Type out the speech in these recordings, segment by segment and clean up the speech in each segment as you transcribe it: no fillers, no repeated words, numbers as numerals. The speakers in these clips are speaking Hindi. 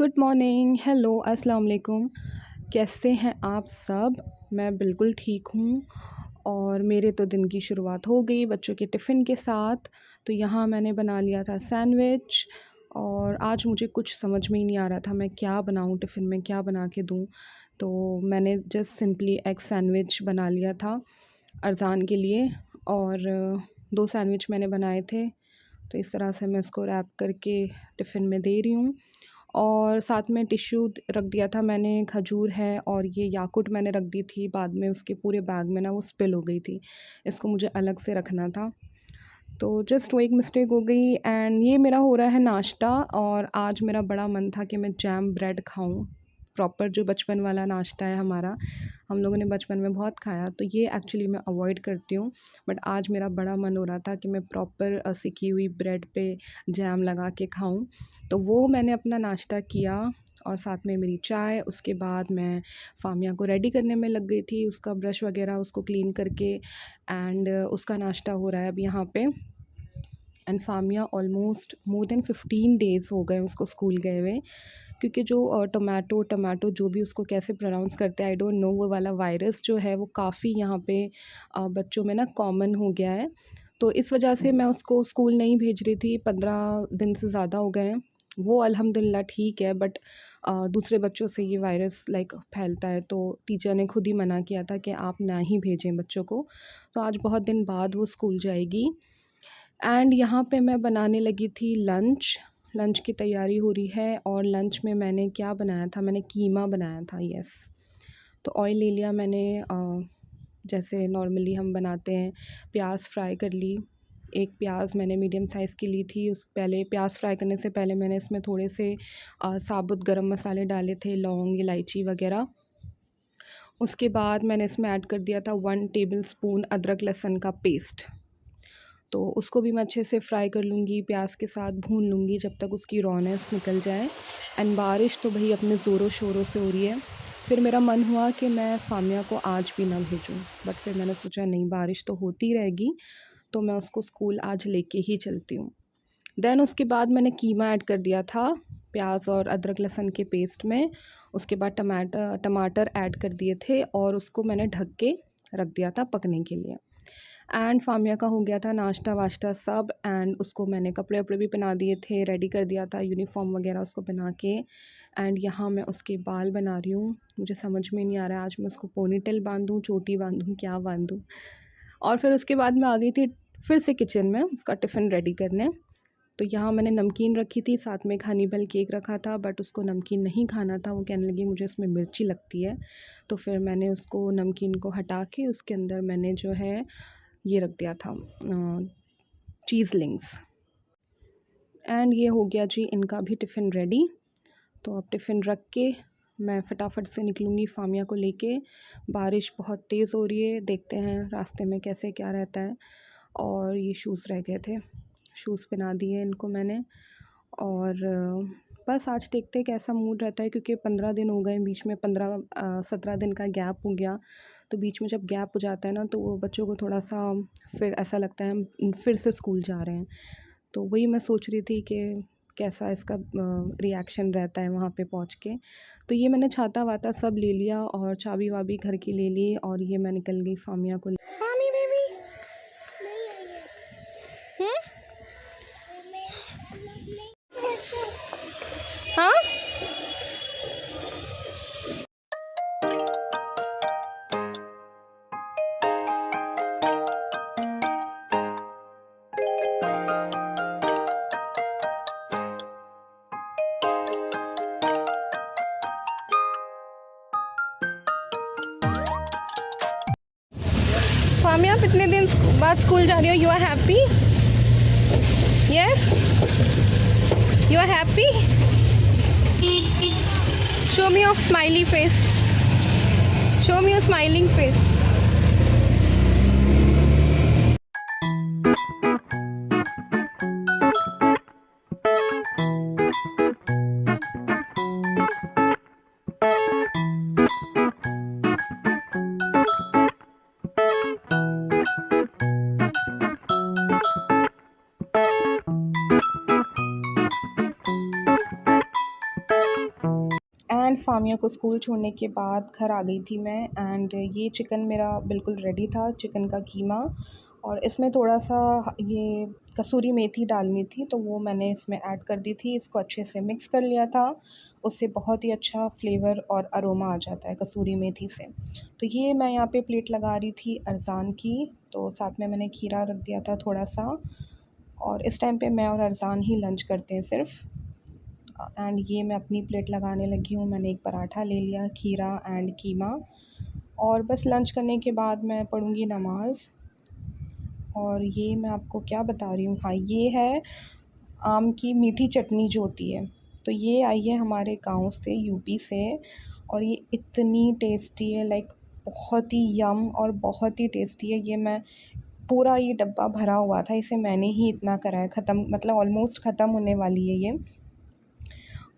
गुड मॉर्निंग, हेलो, अस्सलाम वालेकुम। कैसे हैं आप सब? मैं बिल्कुल ठीक हूँ और मेरे तो दिन की शुरुआत हो गई बच्चों के टिफ़िन के साथ। तो यहाँ मैंने बना लिया था सैंडविच और आज मुझे कुछ समझ में ही नहीं आ रहा था मैं क्या बनाऊँ, टिफ़िन में क्या बना के दूँ। तो मैंने जस्ट सिंपली एग सैंडविच बना लिया था अज़ान के लिए और 2 सैंडविच मैंने बनाए थे। तो इस तरह से मैं इसको रैप करके टिफ़िन में दे रही हूँ। और साथ में टिश्यू रख दिया था मैंने, खजूर है और ये याकुट मैंने रख दी थी, बाद में उसके पूरे बैग में ना वो स्पिल हो गई थी, इसको मुझे अलग से रखना था। तो जस्ट वो एक मिस्टेक हो गई एंड ये मेरा हो रहा है नाश्ता। और आज मेरा बड़ा मन था कि मैं जैम ब्रेड खाऊं, प्रॉपर जो बचपन वाला नाश्ता है हमारा, हम लोगों ने बचपन में बहुत खाया। तो ये एक्चुअली मैं अवॉइड करती हूँ, बट आज मेरा बड़ा मन हो रहा था कि मैं प्रॉपर सिकी हुई ब्रेड पे जैम लगा के खाऊं। तो वो मैंने अपना नाश्ता किया और साथ में मेरी चाय। उसके बाद मैं फ़ामिया को रेडी करने में लग गई थी, उसका ब्रश वगैरह उसको क्लीन करके एंड उसका नाश्ता हो रहा है अब यहाँ पे। And Famiya almost more than 15 days हो गए उसको स्कूल गए हुए, क्योंकि जो टमाटो जो भी उसको कैसे प्रोनाउंस करते हैं आई डोंट नो, वो वाला वायरस जो है वो काफ़ी यहाँ पे बच्चों में ना कॉमन हो गया है। तो इस वजह से मैं उसको स्कूल नहीं भेज रही थी, 15 दिन से ज़्यादा हो गए हैं। वो अल्हम्दुलिल्लाह ठीक है, बट दूसरे बच्चों से ये वायरस लाइक फैलता है, तो टीचर ने खुद ही मना किया था कि आप ना ही भेजें बच्चों को। तो आज बहुत दिन बाद वो स्कूल जाएगी एंड यहाँ पे मैं बनाने लगी थी लंच। लंच की तैयारी हो रही है और लंच में मैंने क्या बनाया था, मैंने कीमा बनाया था, यस। तो ऑयल ले लिया मैंने, जैसे नॉर्मली हम बनाते हैं, प्याज फ्राई कर ली। एक प्याज मैंने मीडियम साइज़ की ली थी। उस पहले प्याज फ्राई करने से पहले मैंने इसमें थोड़े से साबुत गरम मसाले डाले थे, लौंग, इलायची वगैरह। उसके बाद मैंने इसमें ऐड कर दिया था 1 टेबलस्पून अदरक लहसुन का पेस्ट। तो उसको भी मैं अच्छे से फ्राई कर लूँगी, प्याज के साथ भून लूँगी जब तक उसकी रॉनेस निकल जाए। एंड बारिश तो भई अपने ज़ोरों शोरों से हो रही है। फिर मेरा मन हुआ कि मैं फ़ामिया को आज भी ना भेजूँ, बट फिर मैंने सोचा नहीं, बारिश तो होती रहेगी, तो मैं उसको स्कूल आज लेके ही चलती हूँ। देन उसके बाद मैंने कीमा ऐड कर दिया था प्याज और अदरक लहसुन के पेस्ट में। उसके बाद टमाटर ऐड कर दिए थे और उसको मैंने ढक के रख दिया था पकने के लिए। एंड फ़ामिया का हो गया था नाश्ता वाश्ता सब, एंड उसको मैंने कपड़े वपड़े भी पहना दिए थे, रेडी कर दिया था, यूनिफ़ॉर्म वगैरह उसको पहना के। एंड यहाँ मैं उसके बाल बना रही हूँ। मुझे समझ में नहीं आ रहा है आज मैं उसको पोनीटेल बांधूँ, चोटी बांधूँ, क्या बांधूँ। और फिर उसके बाद मैं आ गई थी फिर से किचन में उसका टिफ़िन रेडी करने। तो यहाँ मैंने नमकीन रखी थी, साथ में एक हनी बल केक रखा था, बट उसको नमकीन नहीं खाना था, वो कहने लगी मुझे इसमें मिर्ची लगती है। तो फिर मैंने उसको नमकीन को हटा के उसके अंदर मैंने जो है ये रख दिया था चीज़लिंग्स। एंड ये हो गया जी इनका भी टिफ़िन रेडी। तो अब टिफ़िन रख के मैं फटाफट से निकलूँगी फ़ामिया को लेके। बारिश बहुत तेज़ हो रही है, देखते हैं रास्ते में कैसे क्या रहता है। और ये शूज़ रह गए थे, शूज़ पहना दिए इनको मैंने। और बस आज देखते हैं कैसा मूड रहता है, क्योंकि 15 दिन हो गए, बीच में 17 दिन का गैप हो गया। तो बीच में जब गैप हो जाता है ना, तो वो बच्चों को थोड़ा-सा फिर ऐसा लगता है हम फिर से स्कूल जा रहे हैं। तो वही मैं सोच रही थी कि कैसा इसका रिएक्शन रहता है वहाँ पे पहुँच के। तो ये मैंने छाता-वाता सब ले लिया और चाबी-वाबी घर की ले ली और ये मैं निकल गई फ़ामिया को फामी बेबी नहीं आई है। हैं? हाँ? फामी, आप इतने दिन बाद स्कूल जा रही हो, you are happy? Yes, you are happy? Show me your smiley face, show me your smiling face. Famiya को स्कूल छोड़ने के बाद घर आ गई थी मैं, एंड ये चिकन मेरा बिल्कुल रेडी था, चिकन का कीमा। और इसमें थोड़ा-सा ये कसूरी मेथी डालनी थी, तो वो मैंने इसमें ऐड कर दी थी। इसको अच्छे से मिक्स कर लिया था, उससे बहुत ही अच्छा फ्लेवर और अरोमा आ जाता है कसूरी मेथी से। तो ये मैं यहाँ पे प्लेट लगा रही थी अरज़ान की, तो साथ में मैंने खीरा रख दिया था थोड़ा-सा। और इस टाइम पे मैं और अरज़ान ही लंच करते हैं सिर्फ़। एंड ये मैं अपनी प्लेट लगाने लगी हूँ। मैंने एक पराठा ले लिया, खीरा एंड कीमा। और बस लंच करने के बाद मैं पढ़ूँगी नमाज़। और ये मैं आपको क्या बता रही हूँ, हाँ, ये है आम की मीठी चटनी जो होती है। तो ये आई है हमारे गाँव से, यूपी से। और ये इतनी टेस्टी है, लाइक बहुत ही यम और बहुत ही टेस्टी है। ये मैं पूरा ये डब्बा भरा हुआ था, इसे मैंने ही इतना करा है ख़त्म, मतलब ऑलमोस्ट ख़त्म होने वाली है ये।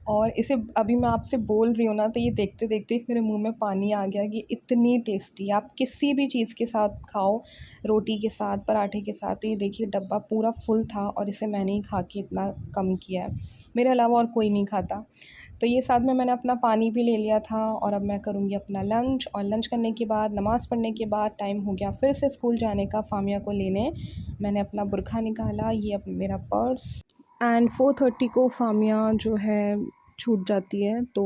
और इसे अभी मैं आपसे बोल रही हूँ ना, तो ये देखते-देखते मेरे मुँह में पानी आ गया कि इतनी टेस्टी, आप किसी भी चीज़ के साथ खाओ, रोटी के साथ, पराठे के साथ। तो ये देखिए डब्बा पूरा फुल था और इसे मैंने ही खा के इतना कम किया है। मेरे अलावा और कोई नहीं खाता। तो ये साथ में मैंने अपना पानी भी ले लिया था, और अब मैं करूँगी अपना लंच। और लंच करने के बाद, नमाज़ पढ़ने के बाद टाइम हो गया फिर से स्कूल जाने का, फ़ामिया को लेने। मैंने अपना बुरखा निकाला, ये अब मेरा पर्स। एंड 4:30 को फ़ामिया जो है छूट जाती है, तो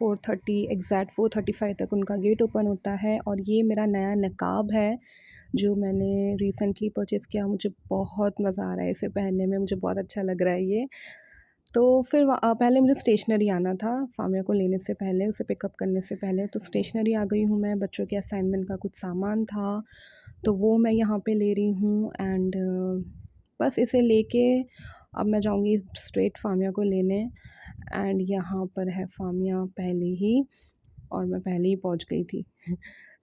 4:30 एग्ज़ैक्ट 4:35 तक उनका गेट ओपन होता है। और ये मेरा नया नकाब है जो मैंने रिसेंटली परचेज़ किया। मुझे बहुत मज़ा आ रहा है इसे पहनने में, मुझे बहुत अच्छा लग रहा है ये। तो फिर पहले मुझे स्टेशनरी आना था फ़ामिया को लेने से पहले, उसे पिकअप करने से पहले। तो स्टेशनरी आ गई हूँ मैं, बच्चों के असाइनमेंट का कुछ सामान था, तो वो मैं यहाँ पे ले रही हूँ। एंड बस इसे लेके अब मैं जाऊँगी स्ट्रेट फ़ामिया को लेने। एंड यहाँ पर है फ़ामिया पहले ही, और मैं पहले ही पहुँच गई थी।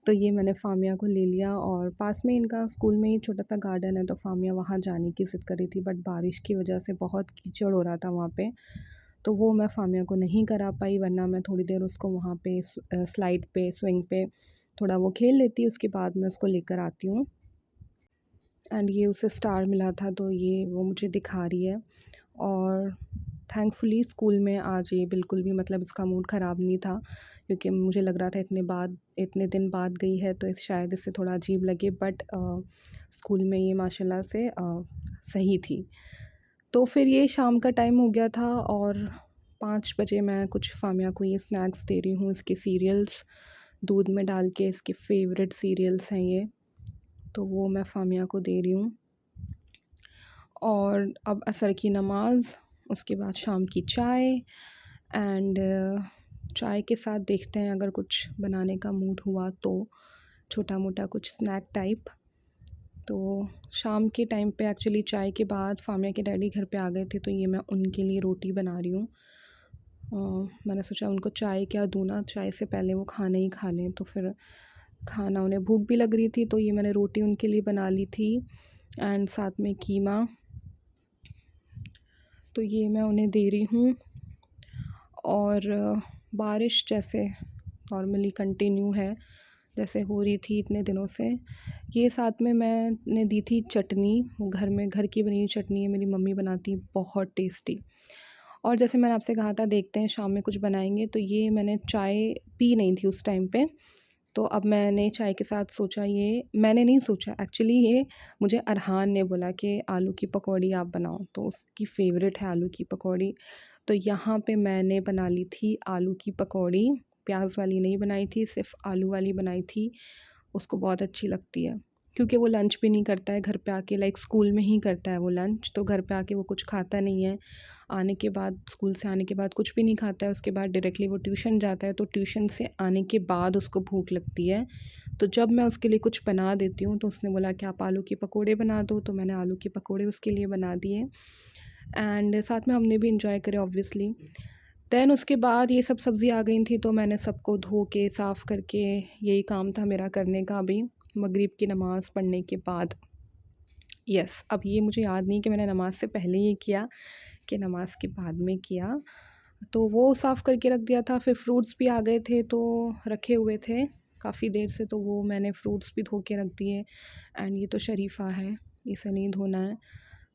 तो ये मैंने फ़ामिया को ले लिया, और पास में इनका स्कूल में ही छोटा-सा गार्डन है, तो फ़ामिया वहाँ जाने की ज़िद कर रही थी, बट बारिश की वजह से बहुत कीचड़ हो रहा था वहाँ पे। तो वो मैं फ़ामिया को नहीं करा पाई, वरना मैं थोड़ी देर उसको वहाँ पे स्लाइड पे, स्विंग पे थोड़ा वो खेल लेती, उसके बाद मैं उसको लेकर आती हूँ। एंड ये उसे स्टार मिला था, तो ये वो मुझे दिखा रही है। और थैंकफुली स्कूल में आज ये बिल्कुल भी, मतलब इसका मूड ख़राब नहीं था, क्योंकि मुझे लग रहा था इतने दिन बाद गई है तो शायद इससे थोड़ा अजीब लगे, बट स्कूल में ये माशाल्लाह से सही थी। तो फिर ये शाम का टाइम हो गया था, और 5 बजे मैं कुछ फ़ामिया को ये स्नैक्स दे रही हूँ, इसके सीरियल्स दूध में डाल के, इसके फेवरेट सीरियल्स हैं ये, तो वो मैं फ़ामिया को दे रही हूँ। और अब असर की नमाज़, उसके बाद शाम की चाय। एंड चाय के साथ देखते हैं अगर कुछ बनाने का मूड हुआ तो छोटा-मोटा कुछ स्नैक टाइप। तो शाम के टाइम पे एक्चुअली चाय के बाद फ़ामिया के डैडी घर पे आ गए थे, तो ये मैं उनके लिए रोटी बना रही हूँ। मैंने सोचा उनको चाय क्या दूँ ना, चाय से पहले वो खाना ही खा लें, तो फिर खाना, उन्हें भूख भी लग रही थी, तो ये मैंने रोटी उनके लिए बना ली थी, एंड साथ में कीमा। तो ये मैं उन्हें दे रही हूँ। और बारिश जैसे नॉर्मली कंटिन्यू है, जैसे हो रही थी इतने दिनों से। ये साथ में मैंने दी थी चटनी, वो घर की बनी हुई चटनी है, मेरी मम्मी बनाती है, बहुत टेस्टी। और जैसे मैंने आपसे कहा था देखते हैं शाम में कुछ बनाएँगे, तो ये मैंने चाय पी नहीं थी उस टाइम पे, तो अब मैंने चाय के साथ सोचा, ये मैंने नहीं सोचा एक्चुअली, ये मुझे अरहान ने बोला कि आलू की पकौड़ी आप बनाओ, तो उसकी फ़ेवरेट है आलू की पकौड़ी। तो यहाँ पे मैंने बना ली थी आलू की पकौड़ी, प्याज वाली नहीं बनाई थी, सिर्फ़ आलू वाली बनाई थी। उसको बहुत अच्छी लगती है, क्योंकि वो लंच भी नहीं करता है घर पे आके, लाइक स्कूल में ही करता है वो लंच, तो घर पे आके वो कुछ खाता नहीं है। आने के बाद, स्कूल से आने के बाद कुछ भी नहीं खाता है, उसके बाद डायरेक्टली वो ट्यूशन जाता है, तो ट्यूशन से आने के बाद उसको भूख लगती है। तो जब मैं उसके लिए कुछ बना देती हूँ, तो उसने बोला कि आप आलू के पकोड़े बना दो, तो मैंने आलू के पकोड़े उसके लिए बना दिए। एंड साथ में हमने भी इंजॉय करे ऑब्वियसली। दैन उसके बाद ये सब सब्ज़ी आ गई थी, तो मैंने सबको धो के साफ़ करके, यही काम था मेरा करने का अभी मगरिब की नमाज़ पढ़ने के बाद। यस, अब ये मुझे याद नहीं कि मैंने नमाज़ से पहले ये किया कि नमाज़ के बाद में किया। तो वो साफ़ करके रख दिया था, फिर फ्रूट्स भी आ गए थे, तो रखे हुए थे काफ़ी देर से, तो वो मैंने फ्रूट्स भी धो के रख दिए। एंड ये तो शरीफ़ा है, इसे नहीं धोना है,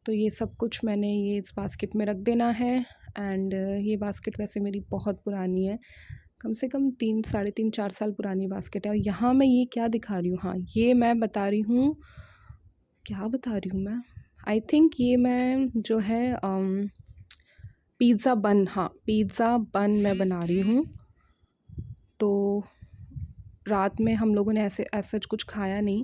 तो ये सब कुछ मैंने ये इस बास्केट में रख देना है। एंड ये बास्केट वैसे मेरी बहुत पुरानी है, कम से कम 3 साढ़े 3 4 साल पुरानी बास्केट है। और यहाँ मैं ये क्या दिखा रही हूँ, हाँ, ये मैं बता रही हूँ, क्या बता रही हूँ मैं? आई थिंक ये मैं जो है पिज़्ज़ा बन, हाँ, पिज़्ज़ा बन मैं बना रही हूँ। तो रात में हम लोगों ने ऐसे सच कुछ खाया नहीं,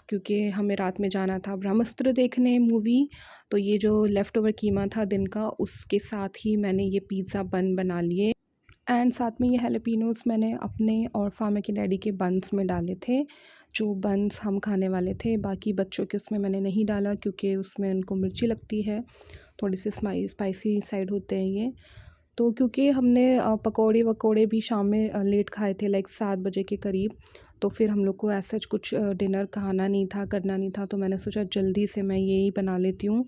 क्योंकि हमें रात में जाना था ब्रह्मास्त्र देखने मूवी। तो ये जो लेफ़्ट ओवर कीमा था दिन का, उसके साथ ही मैंने ये पिज़्ज़ा बन बना लिए। एंड साथ में ये हैलापिनोज़ मैंने अपने और फार्मा के डैडी के बन्स में डाले थे, जो बन्स हम खाने वाले थे। बाकी बच्चों के उसमें मैंने नहीं डाला, क्योंकि उसमें उनको मिर्ची लगती है, थोड़ी सी स्पाइसी साइड होते हैं ये। तो क्योंकि हमने पकौड़े वकौड़े भी शाम में लेट खाए थे, लाइक 7 बजे के करीब, तो फिर हम लोग को ऐसा कुछ डिनर खाना नहीं था, करना नहीं था। तो मैंने सोचा जल्दी से मैं यही बना लेती हूँ,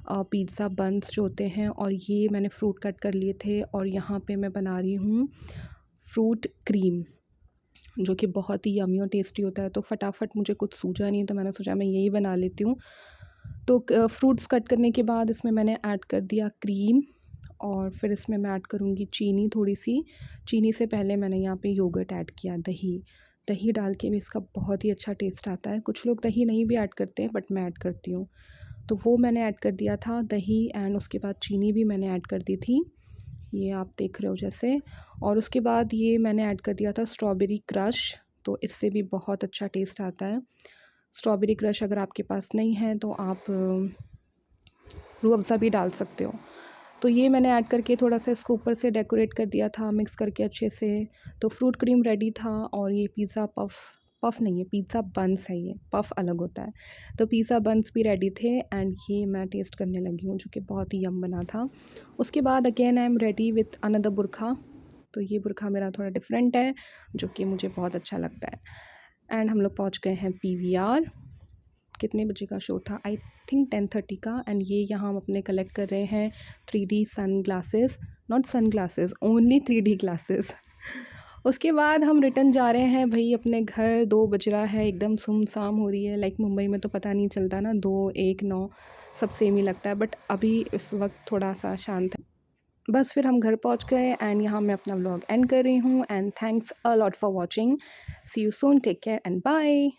पिज़्ज़ा बन्स जो होते हैं। और ये मैंने फ्रूट कट कर लिए थे, और यहाँ पे मैं बना रही हूँ फ्रूट क्रीम, जो कि बहुत ही यम्मी और टेस्टी होता है। तो फटाफट मुझे कुछ सूझा नहीं, तो मैंने सोचा मैं यही बना लेती हूँ। तो फ्रूट्स कट करने के बाद इसमें मैंने ऐड कर दिया क्रीम, और फिर इसमें मैं ऐड करूँगी चीनी थोड़ी सी। चीनी से पहले मैंने यहाँ पे योगर्ट ऐड किया, दही। दही डाल के भी इसका बहुत ही अच्छा टेस्ट आता है। कुछ लोग दही नहीं भी ऐड करते हैं, बट मैं ऐड करती हूँ। तो वो मैंने ऐड कर दिया था दही, एंड उसके बाद चीनी भी मैंने ऐड कर दी थी, ये आप देख रहे हो जैसे। और उसके बाद ये मैंने ऐड कर दिया था स्ट्रॉबेरी क्रश, तो इससे भी बहुत अच्छा टेस्ट आता है। स्ट्रॉबेरी क्रश अगर आपके पास नहीं है तो आप रूह अफ़ज़ा भी डाल सकते हो। तो ये मैंने ऐड करके थोड़ा सा इसको ऊपर से डेकोरेट कर दिया था, मिक्स करके अच्छे से। तो फ्रूट क्रीम रेडी था, और ये पिज़्ज़ा पफ़ नहीं है, पिज़्ज़ा बन्स है, ये पफ़ अलग होता है। तो पिज़्ज़ा बन्स भी रेडी थे, एंड ये मैं टेस्ट करने लगी हूँ, जो कि बहुत ही यम बना था। उसके बाद again I am ready with another बुरखा। तो ये बुरखा मेरा थोड़ा डिफरेंट है, जो कि मुझे बहुत अच्छा लगता है। एंड हम लोग पहुँच गए हैं पीवीआर। कितने बजे का शो था? आई थिंक 10:30 का। एंड ये यहाँ हम अपने कलेक्ट कर रहे हैं 3D sun glasses, not sun glasses, only 3D glasses. उसके बाद हम रिटर्न जा रहे हैं भाई अपने घर। 2 बज रहा है, एकदम सुमसाम हो रही है। लाइक मुंबई में तो पता नहीं चलता ना, 2, 1, 9 सब सेम ही लगता है, बट अभी इस वक्त थोड़ा सा शांत है। बस फिर हम घर पहुंच गए, एंड यहाँ मैं अपना व्लॉग एंड कर रही हूँ। And thanks a lot for watching. See you soon, take care and bye.